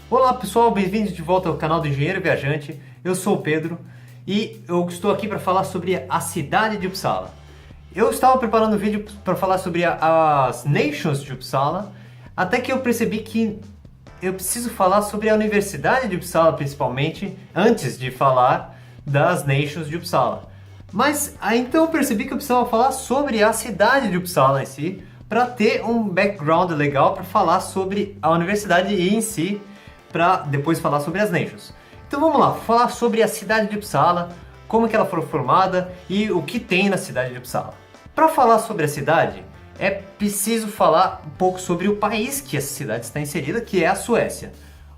Olá pessoal, bem-vindos de volta ao canal do Engenheiro Viajante. Eu sou o Pedro e eu estou aqui para falar sobre a cidade de Uppsala. Eu estava preparando um vídeo para falar sobre as Nations de Uppsala, até que eu percebi que eu preciso falar sobre a Universidade de Uppsala principalmente, antes de falar das Nations de Uppsala. Mas aí então eu percebi que eu precisava falar sobre a cidade de Uppsala em si, para ter um background legal para falar sobre a universidade em si, para depois falar sobre as Nations. Então vamos lá, falar sobre a cidade de Uppsala, como que ela foi formada e o que tem na cidade de Uppsala. Para falar sobre a cidade, é preciso falar um pouco sobre o país que essa cidade está inserida, que é a Suécia.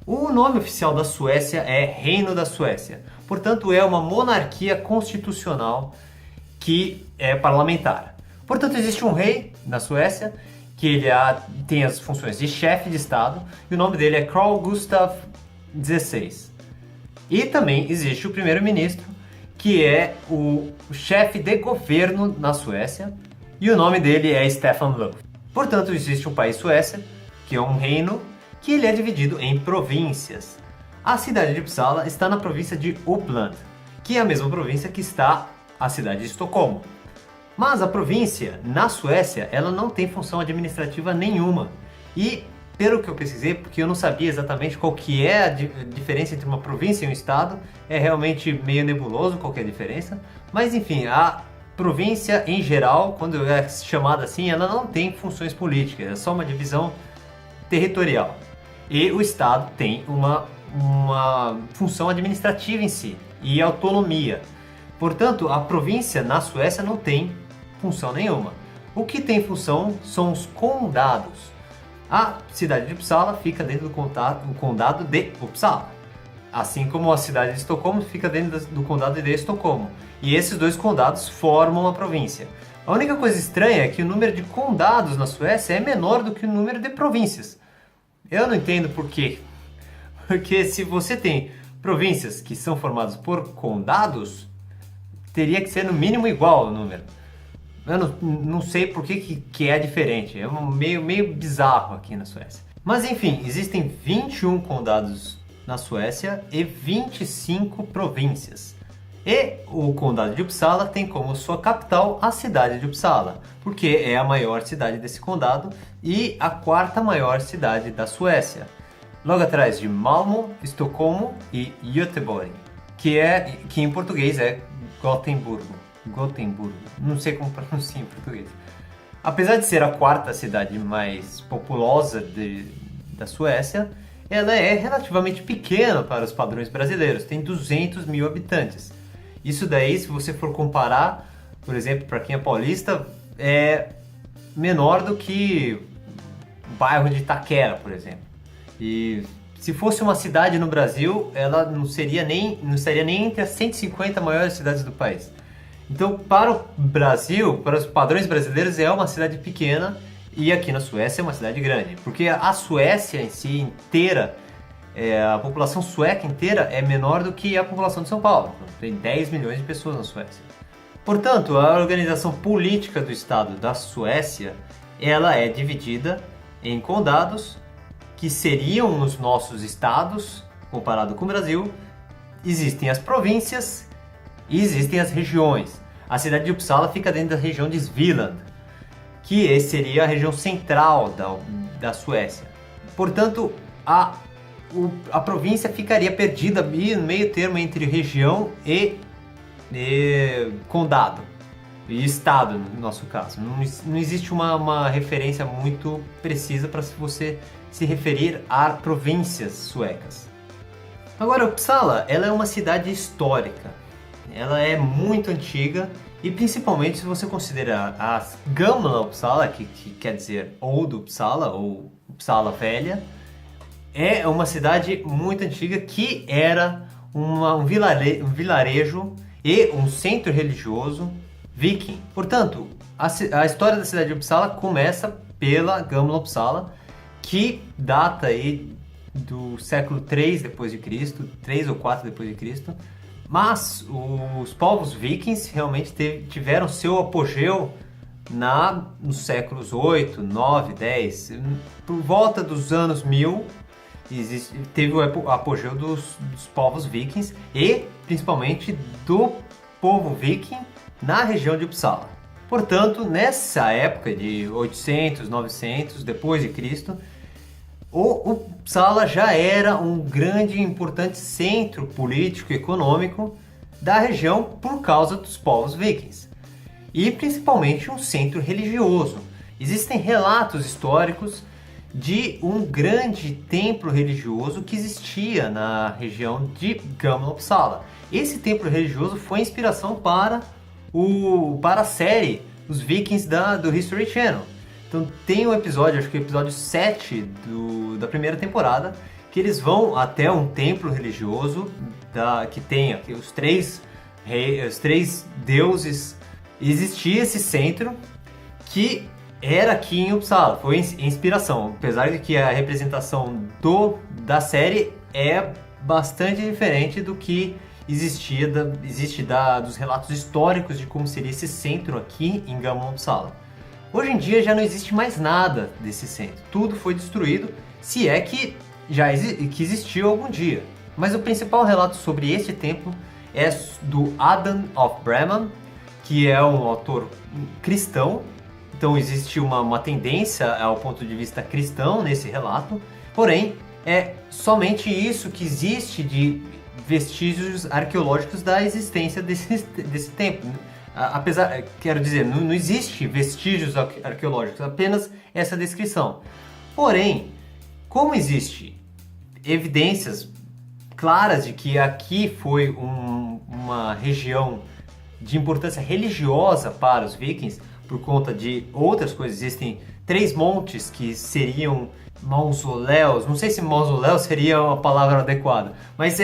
O nome oficial da Suécia é Reino da Suécia, portanto é uma monarquia constitucional que é parlamentar. Portanto existe um rei na Suécia, que ele tem as funções de chefe de Estado, e o nome dele é Carl Gustaf XVI. E também existe o primeiro-ministro, que é o chefe de governo na Suécia, e o nome dele é Stefan Löfven. Portanto, existe um país Suécia, que é um reino, que ele é dividido em províncias. A cidade de Uppsala está na província de Uppland, que é a mesma província que está a cidade de Estocolmo. Mas a província, na Suécia, ela não tem função administrativa nenhuma. E, pelo que eu pesquisei, porque eu não sabia exatamente qual que é a diferença entre uma província e um estado, é realmente meio nebuloso qual que é a diferença. Mas enfim, a província em geral, quando é chamada assim, ela não tem funções políticas, é só uma divisão territorial. E o estado tem uma função administrativa em si, e autonomia. Portanto, a província na Suécia não tem função nenhuma. O que tem função são os condados. A cidade de Uppsala fica dentro do condado de Uppsala, assim como a cidade de Estocolmo fica dentro do condado de Estocolmo. E esses dois condados formam a província. A única coisa estranha é que o número de condados na Suécia é menor do que o número de províncias. Eu não entendo por quê. Porque se você tem províncias que são formadas por condados, teria que ser no mínimo igual o número. Eu não sei por que é diferente, é meio bizarro aqui na Suécia. Mas enfim, existem 21 condados na Suécia e 25 províncias. E o condado de Uppsala tem como sua capital a cidade de Uppsala, porque é a maior cidade desse condado e a quarta maior cidade da Suécia. Logo atrás de Malmö, Estocolmo e Göteborg, que em português é Gotemburgo. Não sei como pronuncia em português. Apesar de ser a quarta cidade mais populosa da Suécia, ela é relativamente pequena para os padrões brasileiros, tem 200 mil habitantes. Isso daí, se você for comparar, por exemplo, para quem é paulista, é menor do que o bairro de Itaquera, por exemplo. E se fosse uma cidade no Brasil, ela não estaria nem entre as 150 maiores cidades do país. Então, para o Brasil, para os padrões brasileiros, é uma cidade pequena, e aqui na Suécia é uma cidade grande. Porque a Suécia em si inteira, a população sueca inteira é menor do que a população de São Paulo. Tem 10 milhões de pessoas na Suécia. Portanto, a organização política do estado da Suécia, ela é dividida em condados, que seriam os nossos estados, comparado com o Brasil. Existem as províncias e existem as regiões. A cidade de Uppsala fica dentro da região de Svealand, que seria a região central da Suécia. Portanto, a província ficaria perdida no meio termo entre região e condado, e estado no nosso caso. Não existe uma referência muito precisa para você se referir a províncias suecas. Agora, Uppsala, ela é uma cidade histórica. Ela é muito antiga e principalmente se você considerar a Gamla Uppsala, que quer dizer Old Uppsala ou Uppsala Velha, é uma cidade muito antiga que era um vilarejo e um centro religioso viking. Portanto, a história da cidade de Uppsala começa pela Gamla Uppsala, que data aí do século 3 depois de Cristo, 3 ou 4 depois de Cristo. Mas os povos vikings realmente tiveram seu apogeu nos séculos 8, 9, 10, por volta dos anos 1000, teve o apogeu dos povos vikings e principalmente do povo viking na região de Uppsala. Portanto, nessa época de 800, 900 depois de Cristo, o Uppsala já era um grande e importante centro político e econômico da região por causa dos povos vikings. E principalmente um centro religioso. Existem relatos históricos de um grande templo religioso que existia na região de Gamla Uppsala. Esse templo religioso foi inspiração para a série Os Vikings do History Channel. Então tem um episódio, acho que é o episódio 7 da primeira temporada, que eles vão até um templo religioso que tem aqui os três deuses. Existia esse centro que era aqui em Uppsala, foi inspiração, apesar de que a representação da série é bastante diferente do que existe dos relatos históricos de como seria esse centro aqui em Gamla Uppsala. Hoje em dia já não existe mais nada desse centro, tudo foi destruído, se é que que existiu algum dia. Mas o principal relato sobre este templo é do Adam of Bremen, que é um autor cristão. Então existe uma tendência ao ponto de vista cristão nesse relato, porém é somente isso que existe de vestígios arqueológicos da existência desse templo. Quero dizer, não existe vestígios arqueológicos, apenas essa descrição. Porém, como existe evidências claras de que aqui foi uma região de importância religiosa para os vikings, por conta de outras coisas, existem 3 montes que seriam mausoléus, não sei se mausoléu seria uma palavra adequada, mas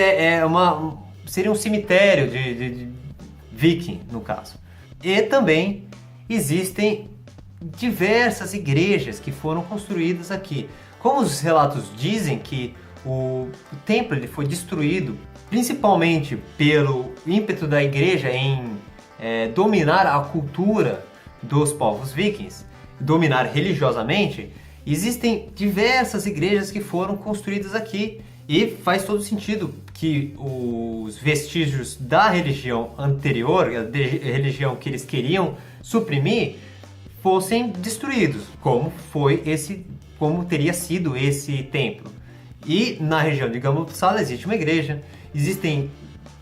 seria um cemitério de viking, no caso. E também existem diversas igrejas que foram construídas aqui. Como os relatos dizem que o templo ele foi destruído principalmente pelo ímpeto da igreja em dominar a cultura dos povos vikings, dominar religiosamente, existem diversas igrejas que foram construídas aqui e faz todo sentido que os vestígios da religião anterior, a religião que eles queriam suprimir, fossem destruídos, como teria sido esse templo. E na região de Gamla Uppsala existe uma igreja, existem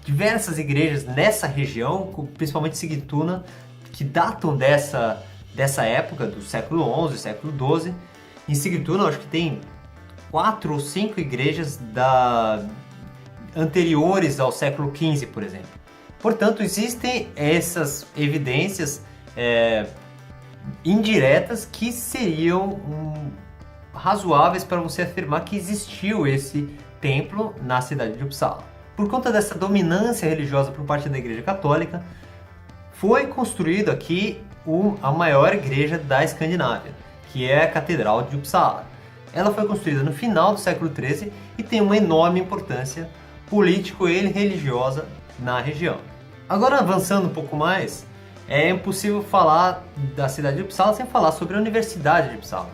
diversas igrejas nessa região, principalmente Sigtuna, que datam dessa época, do século XI, século XII. Em Sigtuna, acho que tem 4 ou 5 igrejas anteriores ao século XV, por exemplo. Portanto, existem essas evidências indiretas que seriam razoáveis para você afirmar que existiu esse templo na cidade de Uppsala. Por conta dessa dominância religiosa por parte da Igreja Católica, foi construído aqui a maior igreja da Escandinávia, que é a Catedral de Uppsala. Ela foi construída no final do século XIII e tem uma enorme importância político e religiosa na região. Agora, avançando um pouco mais, é impossível falar da cidade de Uppsala sem falar sobre a Universidade de Uppsala.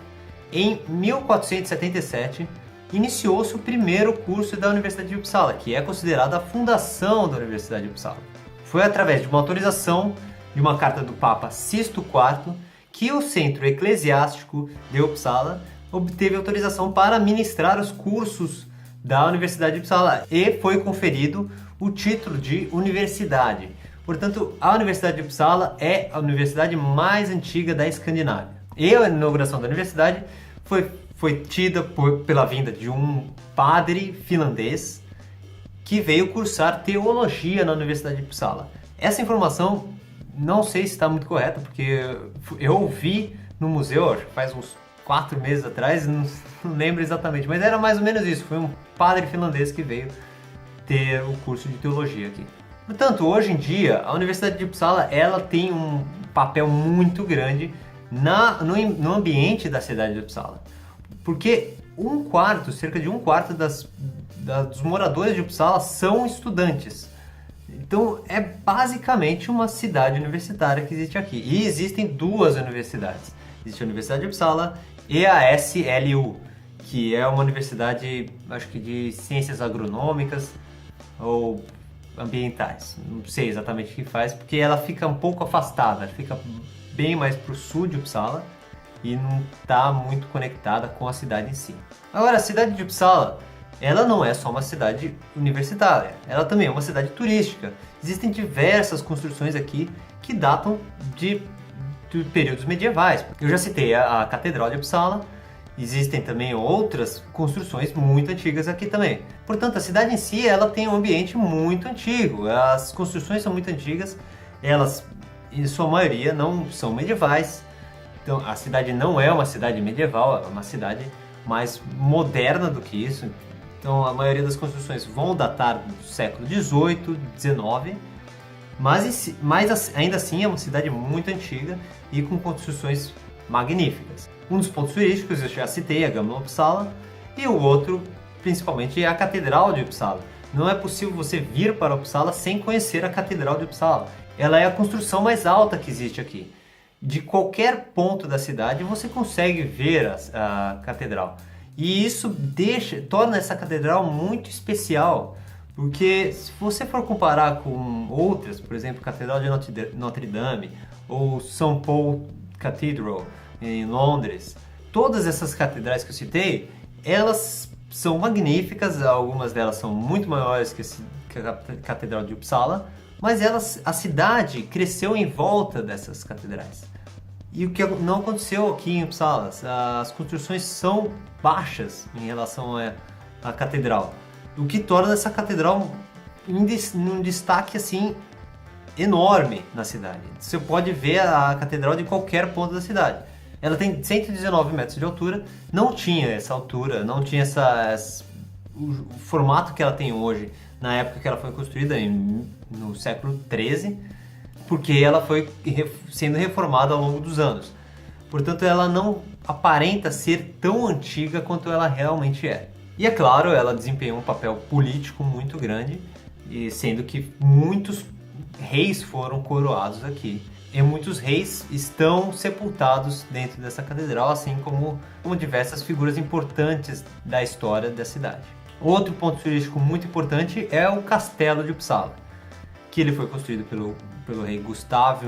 Em 1477, iniciou-se o primeiro curso da Universidade de Uppsala, que é considerada a fundação da Universidade de Uppsala. Foi através de uma autorização de uma carta do Papa Sisto IV que o Centro Eclesiástico de Uppsala obteve autorização para ministrar os cursos da Universidade de Uppsala e foi conferido o título de universidade. Portanto, a Universidade de Uppsala é a universidade mais antiga da Escandinávia. E a inauguração da universidade foi tida pela vinda de um padre finlandês que veio cursar teologia na Universidade de Uppsala. Essa informação não sei se está muito correta, porque eu ouvi no museu, acho que faz uns 4 meses atrás, não lembro exatamente, mas era mais ou menos isso, foi um padre finlandês que veio ter o curso de teologia aqui. Portanto, hoje em dia, a Universidade de Uppsala ela tem um papel muito grande no ambiente da cidade de Uppsala, porque cerca de um quarto dos moradores de Uppsala são estudantes. Então é basicamente uma cidade universitária que existe aqui. E existem 2 universidades. Existe a Universidade de Uppsala e a SLU, que é uma universidade, acho que de ciências agronômicas ou ambientais. Não sei exatamente o que faz, porque ela fica um pouco afastada, fica bem mais para o sul de Uppsala e não está muito conectada com a cidade em si. Agora, a cidade de Uppsala, ela não é só uma cidade universitária, ela também é uma cidade turística. Existem diversas construções aqui que datam de períodos medievais. Eu já citei a Catedral de Uppsala. Existem também outras construções muito antigas aqui também. Portanto, a cidade em si, ela tem um ambiente muito antigo. As construções são muito antigas, elas, em sua maioria, não são medievais. Então, a cidade não é uma cidade medieval, é uma cidade mais moderna do que isso. Então, a maioria das construções vão datar do século XVIII, XIX, mas ainda assim é uma cidade muito antiga e com construções magníficas. Um dos pontos turísticos, eu já citei, a Gamla Uppsala, e o outro, principalmente, é a Catedral de Uppsala. Não é possível você vir para Uppsala sem conhecer a Catedral de Uppsala. Ela é a construção mais alta que existe aqui. De qualquer ponto da cidade você consegue ver a catedral. E isso torna essa catedral muito especial, porque se você for comparar com outras, por exemplo, a Catedral de Notre Dame ou St. Paul Cathedral em Londres, todas essas catedrais que eu citei, elas são magníficas, algumas delas são muito maiores que a Catedral de Uppsala, mas a cidade cresceu em volta dessas catedrais. E o que não aconteceu aqui em Uppsala, as construções são baixas em relação à catedral, o que torna essa catedral um destaque assim enorme na cidade. Você pode ver a catedral de qualquer ponto da cidade. Ela tem 119 metros de altura, não tinha essa altura, não tinha o formato que ela tem hoje na época que ela foi construída, no século XIII, porque ela foi sendo reformada ao longo dos anos. Portanto, ela não aparenta ser tão antiga quanto ela realmente é. E é claro, ela desempenhou um papel político muito grande, sendo que muitos reis foram coroados aqui. E muitos reis estão sepultados dentro dessa catedral, assim como diversas figuras importantes da história da cidade. Outro ponto turístico muito importante é o Castelo de Uppsala, que ele foi construído pelo rei Gustav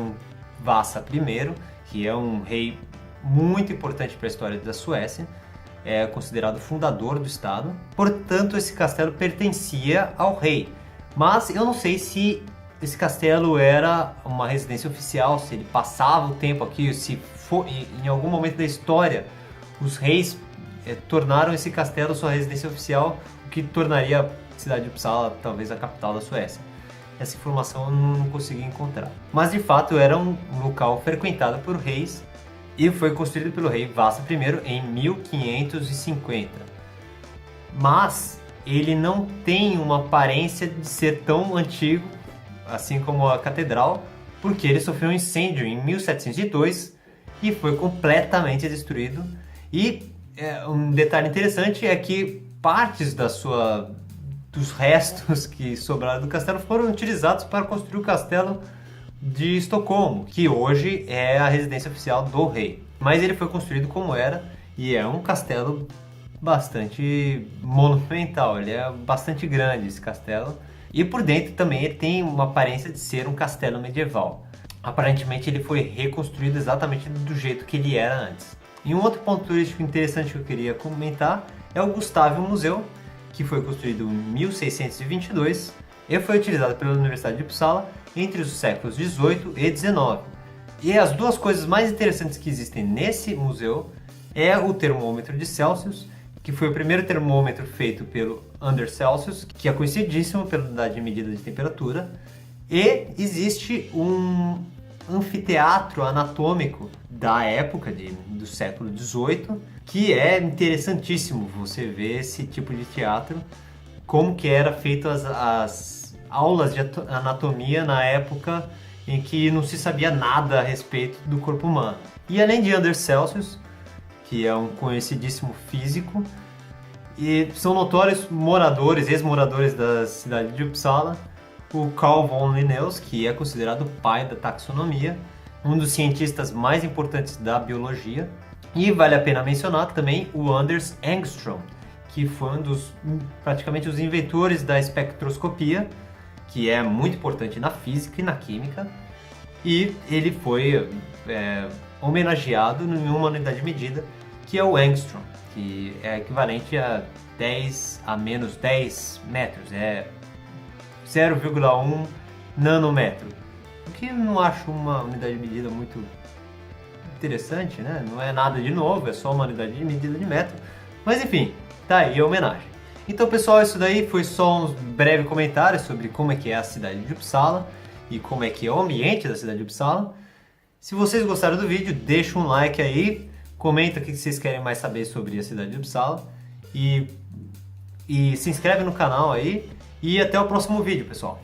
Vasa I, que é um rei muito importante para a história da Suécia, é considerado fundador do estado. Portanto, esse castelo pertencia ao rei, mas eu não sei se esse castelo era uma residência oficial, se ele passava o tempo aqui, se em algum momento da história os reis tornaram esse castelo sua residência oficial, o que tornaria a cidade de Uppsala talvez a capital da Suécia. Essa informação eu não consegui encontrar. Mas de fato era um local frequentado por reis e foi construído pelo rei Vasa I em 1550. Mas ele não tem uma aparência de ser tão antigo assim como a catedral, porque ele sofreu um incêndio em 1702 e foi completamente destruído. E um detalhe interessante é que partes dos restos que sobraram do castelo foram utilizados para construir o castelo de Estocolmo, que hoje é a residência oficial do rei. Mas ele foi construído como era e é um castelo bastante monumental, ele é bastante grande esse castelo. E por dentro também ele tem uma aparência de ser um castelo medieval. Aparentemente ele foi reconstruído exatamente do jeito que ele era antes. E um outro ponto turístico interessante que eu queria comentar é o Gustav Museu, que foi construído em 1622 e foi utilizado pela Universidade de Uppsala entre os séculos 18 e 19. E as duas coisas mais interessantes que existem nesse museu é o termômetro de Celsius, que foi o primeiro termômetro feito pelo Anders Celsius, que é conhecidíssimo pela unidade de medida de temperatura, e existe um anfiteatro anatômico da época do século XVIII, que é interessantíssimo você ver esse tipo de teatro, como que era feito as aulas de anatomia na época em que não se sabia nada a respeito do corpo humano. E além de Anders Celsius, que é um conhecidíssimo físico, e são notórios ex-moradores da cidade de Uppsala, o Carl von Linnaeus, que é considerado o pai da taxonomia, um dos cientistas mais importantes da biologia, E vale a pena mencionar também o Anders Engström, que foi um dos, praticamente, os inventores da espectroscopia, que é muito importante na física e na química, e ele foi homenageado em uma unidade de medida, que é o Angstrom, que é equivalente a 10 a menos 10 metros, é 0,1 nanômetro, o que eu não acho uma unidade de medida muito interessante, né? Não é nada de novo, é só uma unidade de medida de metro, mas enfim, tá aí a homenagem. Então, pessoal, isso daí foi só um breve comentário sobre como é que é a cidade de Uppsala e como é que é o ambiente da cidade de Uppsala. Se vocês gostaram do vídeo, deixa um like aí, comenta o que vocês querem mais saber sobre a cidade de Uppsala e se inscreve no canal aí e até o próximo vídeo, pessoal.